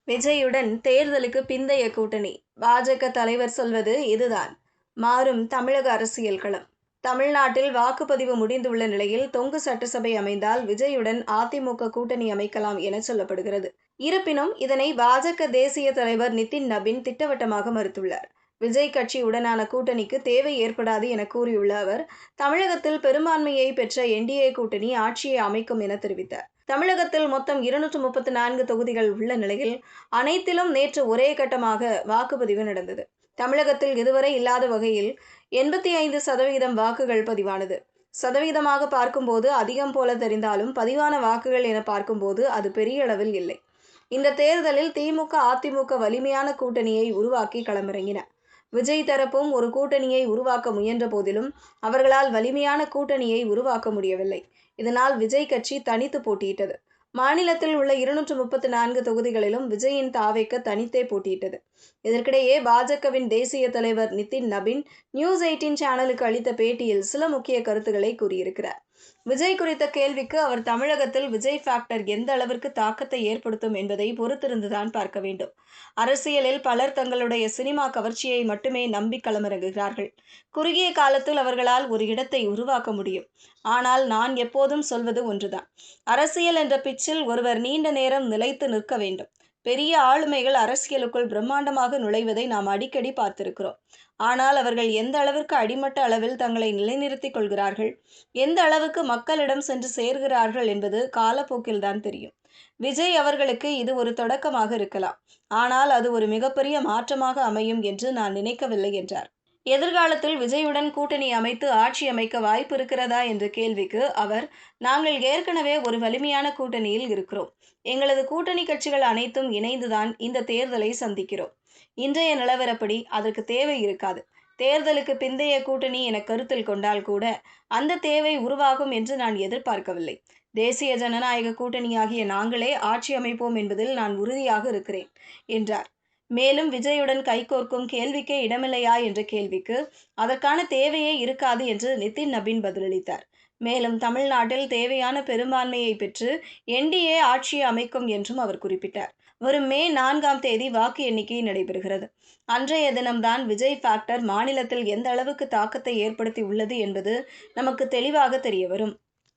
விஜயுடன் தேர்தலுக்கு பிந்தைய கூட்டணி. பாஜக தலைவர் சொல்வது இதுதான். மாறும் தமிழக அரசியல் களம். தமிழ்நாட்டில் வாக்குப்பதிவு முடிந்துள்ள நிலையில் தொங்கு சட்டசபை அமைந்தால் விஜயுடன் அதிமுக கூட்டணி அமைக்கலாம் என சொல்லப்படுகிறது. இருப்பினும் இதனை பாஜக தேசிய தலைவர் நிதின் நபின் திட்டவட்டமாக மறுத்துள்ளார். விஜய் கட்சியுடனான கூட்டணிக்கு தேவை ஏற்படாது என கூறியுள்ள அவர், தமிழகத்தில் பெரும்பான்மையை பெற்ற என்டிஏ கூட்டணி ஆட்சியை அமைக்கும் என தெரிவித்தார். தமிழகத்தில் மொத்தம் 234 தொகுதிகள் உள்ள நிலையில் அனைத்திலும் நேற்று ஒரே கட்டமாக வாக்குப்பதிவு நடந்தது. தமிழகத்தில் இதுவரை இல்லாத வகையில் 85% வாக்குகள் பதிவானது. சதவீதமாக பார்க்கும்போது அதிகம் போல தெரிந்தாலும் பதிவான வாக்குகள் என பார்க்கும்போது அது பெரிய அளவில் இல்லை. இந்த தேர்தலில் திமுக, அதிமுக வலிமையான கூட்டணியை உருவாக்கி களமிறங்கின. விஜய் தரப்பும் ஒரு கூட்டணியை உருவாக்க முயன்ற போதிலும் அவர்களால் வலிமையான கூட்டணியை உருவாக்க முடியவில்லை. இதனால் விஜய் கட்சி தனித்து போட்டியிட்டது. மாநிலத்தில் உள்ள 234 தொகுதிகளிலும் விஜயின் தாவேக்க தனித்தே போட்டியிட்டது. இதற்கிடையே பாஜகவின் தேசிய தலைவர் நிதின் நபின் நியூஸ் 18 சேனலுக்கு அளித்த பேட்டியில் சில முக்கிய கருத்துக்களை கூறியிருக்கிறார். விஜய் குறித்த கேள்விக்கு அவர், தமிழகத்தில் விஜய் ஃபேக்டர் எந்த அளவிற்கு தாக்கத்தை ஏற்படுத்தும் என்பதை பொறுத்திருந்துதான் பார்க்க வேண்டும். அரசியலில் பலர் தங்களுடைய சினிமா கவர்ச்சியை மட்டுமே நம்பி களமிறங்குகிறார்கள். குறுகிய காலத்தில் அவர்களால் ஒரு இடத்தை உருவாக்க முடியும். ஆனால் நான் எப்போதும் சொல்வது ஒன்றுதான். அரசியல் என்ற பிச்சில் ஒருவர் நீண்ட நேரம் நிலைத்து நிற்க வேண்டும். பெரிய ஆளுமைகள் அரசியலுக்குள் பிரம்மாண்டமாக நுழைவதை நாம் அடிக்கடி பார்த்திருக்கிறோம். ஆனால் அவர்கள் எந்த அளவிற்கு அடிமட்ட அளவில் தங்களை நிலைநிறுத்திக் கொள்கிறார்கள், எந்த அளவுக்கு மக்களிடம் சென்று சேர்கிறார்கள் என்பது காலப்போக்கில்தான் தெரியும். விஜய் அவர்களுக்கு இது ஒரு தொடக்கமாக இருக்கலாம். ஆனால் அது ஒரு மிகப்பெரிய மாற்றமாக அமையும் என்று நான் நினைக்கவில்லை என்றார். எதிர்காலத்தில் விஜயுடன் கூட்டணி அமைத்து ஆட்சி அமைக்க வாய்ப்பு இருக்கிறதா என்ற கேள்விக்கு அவர், நாங்கள் ஏற்கனவே ஒரு வலிமையான கூட்டணியில் இருக்கிறோம். எங்களது கூட்டணி கட்சிகள் அனைத்தும் இணைந்துதான் இந்த தேர்தலை சந்திக்கிறோம். இன்றைய நிலவரப்படி அதற்கு தேவை இருக்காது. தேர்தலுக்கு பிந்தைய கூட்டணி என கருத்தில் கொண்டால் கூட அந்த தேவை உருவாகும் என்று நான் எதிர்பார்க்கவில்லை. தேசிய ஜனநாயக கூட்டணியாகிய நாங்களே ஆட்சி அமைப்போம் என்பதில் நான் உறுதியாக இருக்கிறேன் என்றார். மேலும் விஜயுடன் கைகோர்க்கும் கேள்விக்கே இடமில்லையா என்ற கேள்விக்கு அதற்கான தேவையே இருக்காது என்று நிதின் நபின் பதிலளித்தார். மேலும் தமிழ்நாட்டில் தேவையான பெரும்பான்மையை பெற்று என்டிஏ ஆட்சியை அமைக்கும் என்றும் அவர் குறிப்பிட்டார். வரும் மே 4ஆம் தேதி வாக்கு எண்ணிக்கை நடைபெறுகிறது. அன்றைய தினம்தான் விஜய் ஃபேக்டர் மாநிலத்தில் எந்த அளவுக்கு தாக்கத்தை ஏற்படுத்தி உள்ளது என்பது நமக்கு தெளிவாக தெரிய வரும்.